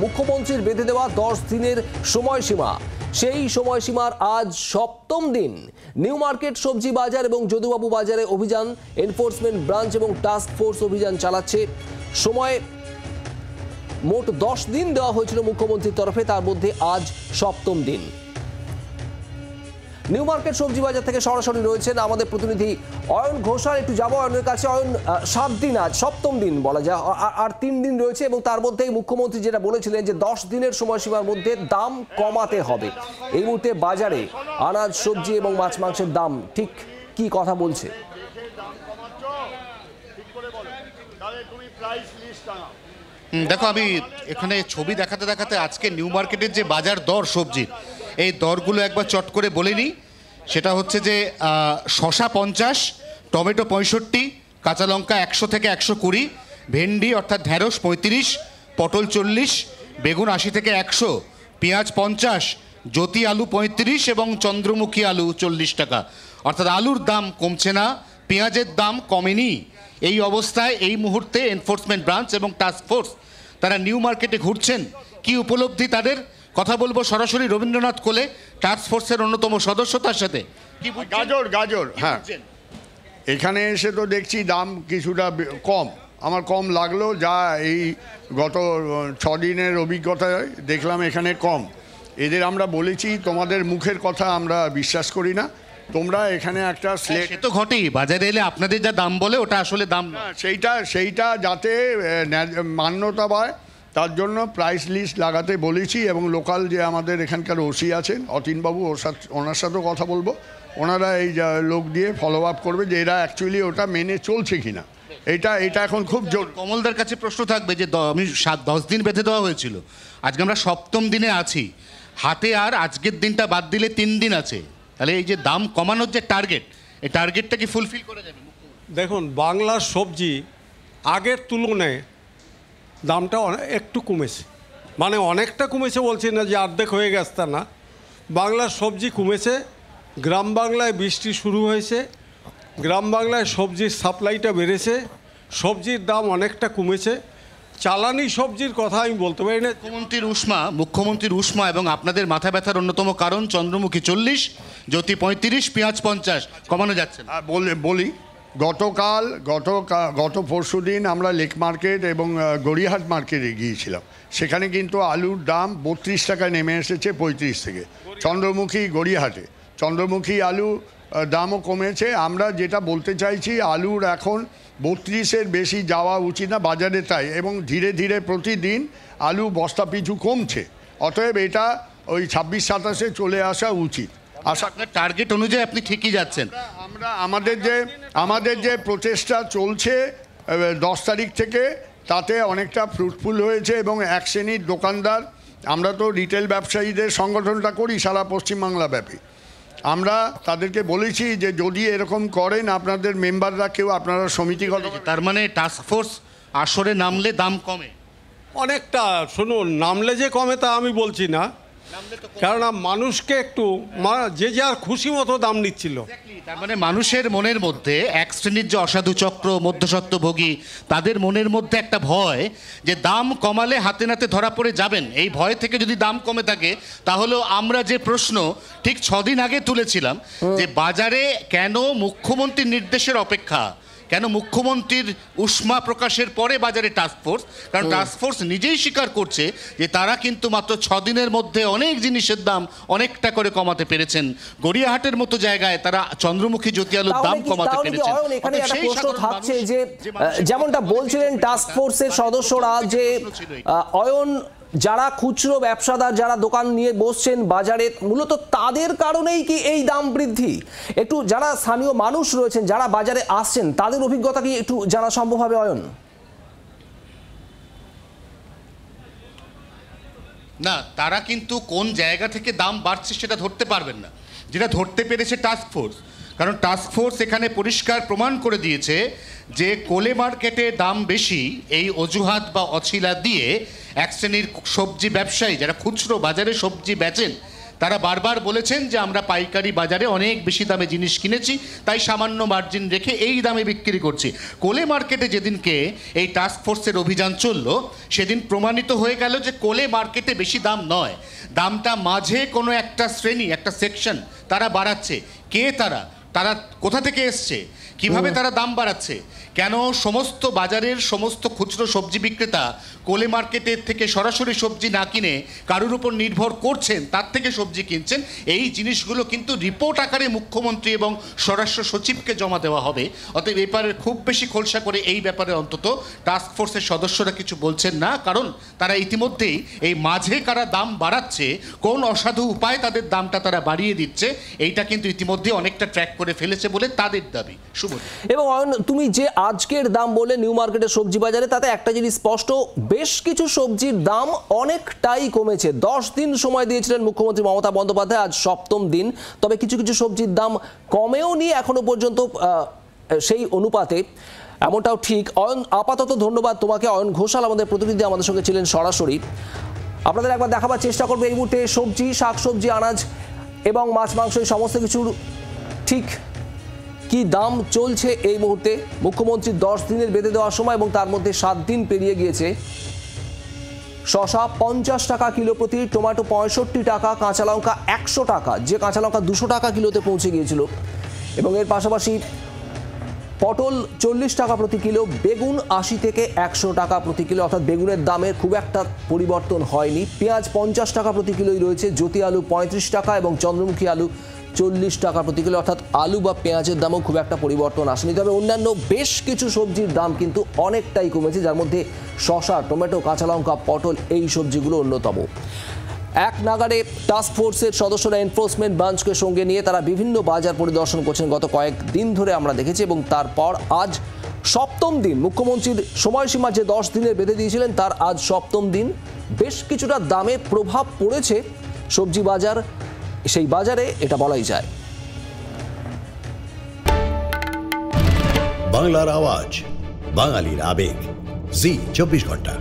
মুখ্যমন্ত্রীর বেঁধে দেওয়া 10 দিনের সময়সীমা, সেই সময়সীমার আজ সপ্তম দিন। নিউ মার্কেট সবজি বাজার এবং যদুবাবু বাজারে অভিযান, এনফোর্সমেন্ট ব্রাঞ্চ এবং টাস্ক ফোর্স অভিযান চালাচ্ছে। সময় মোট 10 দিন দেওয়া হয়েছিল মুখ্যমন্ত্রীর তরফে, তার মধ্যে আজ সপ্তম দিন। নিউ মার্কেট সবজি বাজার থেকে সরাসরি রয়েছেন আমাদের প্রতিনিধি অয়ন ঘোষাল। একটু যাবো অয়নের কাছে। অয়ন, 7 দিন আজ সপ্তম দিন বলা যায়, আর 3 দিন রয়েছে এবং তার মধ্যেই মুখ্যমন্ত্রী যেটা বলেছিলেন যে 10 দিনের সময়সীমার মধ্যে দাম কমাতে হবে। এই মুহূর্তে বাজারে আনাজ, সবজি এবং মাছ মাংসের দাম ঠিক কি কথা বলছে? দেখো, আমি এখানে ছবি দেখাতে দেখাতে আজকে নিউ মার্কেটের যে বাজার দর সবজির, এই দরগুলো একবার চট করে বলে নিই। সেটা হচ্ছে যে শসা 50, টমেটো 65, কাঁচা লঙ্কা 100 থেকে 120, ভেন্ডি অর্থাৎ ঢ্যাঁড়স 35, পটল 40, বেগুন 80 থেকে 100, পেঁয়াজ 50, জ্যোতি আলু 35 এবং চন্দ্রমুখী আলু 40 টাকা। অর্থাৎ আলুর দাম কমছে না, পেঁয়াজের দাম কমেনি। এই অবস্থায় এই মুহূর্তে এনফোর্সমেন্ট ব্রাঞ্চ এবং টাস্ক ফোর্স তারা নিউ মার্কেটে ঘুরছেন। কি উপলব্ধি তাদের, কথা বলবো সরাসরি রবীন্দ্রনাথ কোলে, টাস্ক ফোর্সের অন্যতম সদস্য, তার সাথে। কি গাজর হ্যাঁ, এখানে এসে তো দেখছি দাম কিছুটা কম, আমার কম লাগলো। যা এই গত 6 দিনের অভিজ্ঞতায় দেখলাম এখানে কম। এদের আমরা বলেছি তোমাদের মুখের কথা আমরা বিশ্বাস করি না, তোমরা এখানে একটা স্লেট। সে তো ঘটেই, বাজারে এলে আপনাদের যা দাম বলে ওটা আসলে দাম না, সেইটা যাতে মান্যতা পায় তার জন্য প্রাইস লিস্ট লাগাতে বলেছি। এবং লোকাল যে আমাদের এখানকার ওসি আছেন অতীনবাবু, ওনার সাথেও কথা বলবো। ওনারা এই লোক দিয়ে ফলো আপ করবে যে এরা অ্যাকচুয়ালি ওটা মেনে চলছে কিনা। এটা এখন খুব জোর। কমলদার কাছে প্রশ্ন থাকবে যে আমি 10 দিন বেঁধে দেওয়া হয়েছিল, আজকে আমরা সপ্তম দিনে আছি, হাতে আর আজকের দিনটা বাদ দিলে 3 দিন আছে। তাহলে এই যে দাম কমানোর যে টার্গেট, এই টার্গেটটা কি ফুলফিল করে যাবে? দেখুন, বাংলার সবজি আগের তুলনায় দামটা একটু কমেছে, মানে অনেকটা কমেছে বলছি না যে অর্ধেক হয়ে গেছে তা না। বাংলার সবজি কমেছে, গ্রাম বাংলায় বৃষ্টি শুরু হয়েছে, গ্রাম বাংলায় সবজির সাপ্লাইটা বেড়েছে, সবজির দাম অনেকটা কমেছে। চালানি সবজির কথা আমি বলতে পারি না। মুখ্যমন্ত্রীর উষ্মা এবং আপনাদের মাথা ব্যথার অন্যতম কারণ চন্দ্রমুখী 40, জ্যোতি 35, পেঁয়াজ 50 কমানো যাচ্ছে না। বলি, গত পরশু দিন আমরা লেক মার্কেট এবং গড়িয়াহাট মার্কেটে গিয়েছিলাম। সেখানে কিন্তু আলুর দাম 32 টাকায় নেমে এসেছে 35 থেকে। গড়িয়াহাটে চন্দ্রমুখী আলু দামও কমেছে। আমরা যেটা বলতে চাইছি, আলুর এখন 32-এর বেশি যাওয়া উচিত না বাজারে, তাই। এবং ধীরে ধীরে প্রতিদিন আলু বস্তা পিছু কমছে, অতএব এটা ওই 26-27-এ চলে আসা উচিত। আপনার টার্গেট অনুযায়ী আপনি ঠিকই যাচ্ছেন। আমরা আমাদের যে প্রচেষ্টা চলছে 10 তারিখ থেকে, তাতে অনেকটা ফ্রুটফুল হয়েছে। এবং এক শ্রেণীর দোকানদার, আমরা তো রিটেল ব্যবসায়ীদের সংগঠনটা করি সারা পশ্চিমবাংলা ব্যাপী, আমরা তাদেরকে বলেছি যে যদি এরকম করেন আপনাদের মেম্বাররা কেউ, আপনারা সমিতিগত। তার মানে টাস্ক ফোর্স আসরে নামলে দাম কমে অনেকটা। শুনুন, নামলে যে কমে তা আমি বলছি না, কেননা মানুষকে একটু যে যার খুশি মতো দাম নিচ্ছিল। তার মানে মানুষের মনের মধ্যে এক শ্রেণীর যে অসাধু চক্র, মধ্যস্বত্বভোগী, তাদের মনের মধ্যে একটা ভয় যে দাম কমালে হাতে নাতে ধরা পড়ে যাবেন। এই ভয় থেকে যদি দাম কমে থাকে, তাহলে আমরা যে প্রশ্ন ঠিক 6 দিন আগে তুলেছিলাম যে বাজারে কেন মুখ্যমন্ত্রীর নির্দেশের অপেক্ষা, কেন মুখ্যমন্ত্রীর উষ্মা প্রকাশের পরে বাজারে টাস্ক ফোর্স, কারণ টাস্ক ফোর্স নিজেই স্বীকার করছে যে তারা কিন্তু মাত্র 6 দিনের মধ্যে অনেক জিনিসের দাম অনেকটা করে কমাতে পেরেছেন। গড়িয়াহাটের মতো জায়গায় তারা চন্দ্রমুখী জ্যোতি আলুর দাম কমাতে পেরেছেন। এখানে একটা প্রশ্ন থাকছে যে যেমনটা বলছিলেন টাস্ক ফোর্সের সদস্যরা, যে অয়ন, যারা খুচরো ব্যবসাদার, যারা দোকান নিয়ে বসছেন বাজারে, মূলত তাদের কারণেই কি এই দাম বৃদ্ধি? একটু যারা স্থানীয় মানুষ রয়েছেন, যারা বাজারে আসছেন, তাদের অভিজ্ঞতা কি একটু জানা সম্ভব হবে অয়ন? না, তারা কিন্তু কোন জায়গা থেকে দাম বাড়ছে সেটা ধরতে পারবেন না, যেটা ধরতে পেরেছে টাস্ক ফোর্স। কারণ টাস্ক ফোর্স এখানে পরিষ্কার প্রমাণ করে দিয়েছে যে কোলে মার্কেটে দাম বেশি, এই অজুহাত বা অছিলা দিয়ে এক শ্রেণীর সবজি ব্যবসায়ী যারা খুচরো বাজারে সবজি বেচেন, তারা বারবার বলেছেন যে আমরা পাইকারি বাজারে অনেক বেশি দামে জিনিস কিনেছি, তাই সামান্য মার্জিন রেখে এই দামে বিক্রি করছি। কোলে মার্কেটে যেদিনকে এই টাস্ক ফোর্সের অভিযান চললো, সেদিন প্রমাণিত হয়ে গেল যে কোলে মার্কেটে বেশি দাম নয়, দামটা মাঝে কোনো একটা শ্রেণী, একটা সেকশন তারা বাড়াচ্ছে। কে তারা? তারা কোথা থেকে এসছে? কিভাবে তারা দাম বাড়াচ্ছে? কেন সমস্ত বাজারের সমস্ত খুচরো সবজি বিক্রেতা কোলে মার্কেটের থেকে সরাসরি সবজি না কিনে কারোর উপর নির্ভর করছেন, তার থেকে সবজি কিনছেন? এই জিনিসগুলো কিন্তু রিপোর্ট আকারে মুখ্যমন্ত্রী এবং স্বরাষ্ট্র সচিবকে জমা দেওয়া হবে। অতএব ব্যাপারে খুব বেশি খোলসা করে এই ব্যাপারে অন্তত টাস্ক ফোর্সের সদস্যরা কিছু বলছেন না, কারণ তারা ইতিমধ্যেই এই মাঝে কারা দাম বাড়াচ্ছে, কোন অসাধু উপায়ে তাদের দামটা তারা বাড়িয়ে দিচ্ছে, এইটা কিন্তু ইতিমধ্যে অনেকটা ট্র্যাক করে ফেলেছে বলে তাদের দাবি। শুভ। এবং তুমি যে আজকের দাম বলে নিউ মার্কেটের সবজি বাজারে, তাতে একটা জিনিস স্পষ্ট, বেশ কিছু সবজির দাম অনেকটাই কমেছে। 10 দিন সময় দিয়েছিলেন মুখ্যমন্ত্রী মমতা বন্দ্যোপাধ্যায়, আজ 7ম দিন। তবে কিছু কিছু সবজির দাম কমেও নি এখনো পর্যন্ত সেই অনুপাতে, এমনটাও ঠিক। আপাতত ধন্যবাদ তোমাকে। অয়ন ঘোষাল আমাদের প্রতিনিধি আমাদের সঙ্গে ছিলেন সরাসরি। আপনাদের একবার দেখাবার চেষ্টা করবে এই মুহূর্তে সবজি, শাকসবজি, আনাজ এবং মাছ মাংস সমস্ত কিছুর ঠিক কি দাম চলছে এই মুহূর্তে। মুখ্যমন্ত্রী 10 দিনের বেঁধে দেওয়ার সময় এবং তার মধ্যে 7 দিন পেরিয়ে গিয়েছে। শসা 50 টাকা কিলো প্রতি, টমেটো 65 টাকা, কাঁচা লঙ্কা 100 টাকা, যে কাঁচা লঙ্কা 200 টাকা কিলোতে পৌঁছে গিয়েছিল। এবং এর পাশাপাশি পটল 40 টাকা প্রতি কিলো, বেগুন 80 থেকে 100 টাকা প্রতি কিলো, অর্থাৎ বেগুনের দামের খুব একটা পরিবর্তন হয়নি। পেঁয়াজ 50 টাকা প্রতি কিলোই রয়েছে, জ্যোতি আলু 35 টাকা এবং চন্দ্রমুখী আলু 40 টাকা প্রতি কিলো, অর্থাৎ আলু বা পেঁয়াজের দামও খুব একটা পরিবর্তন আসেনি। তবে অন্যান্য বেশ কিছু সবজির দাম কিন্তু অনেকটাই কমেছে, যার মধ্যে শসা, টমেটো, কাঁচা লঙ্কা, পটল এই সবজিগুলো অন্যতম। এক নাগাড়ে টাস্ক ফোর্সের সদস্যরা এনফোর্সমেন্ট ব্রাঞ্চকে সঙ্গে নিয়ে তারা বিভিন্ন বাজার পরিদর্শন করছেন গত কয়েকদিন ধরে আমরা দেখেছি। এবং তারপর আজ 7ম দিন, মুখ্যমন্ত্রীর সময়সীমা যে 10 দিনের বেঁধে দিয়েছিলেন তার আজ 7ম দিন। বেশ কিছুটা দামে প্রভাব পড়েছে সবজি বাজার, সেই বাজারে এটা বলাই যায়। বাংলার আওয়াজ, বাঙালির আবেগ, জি 24 ঘন্টা।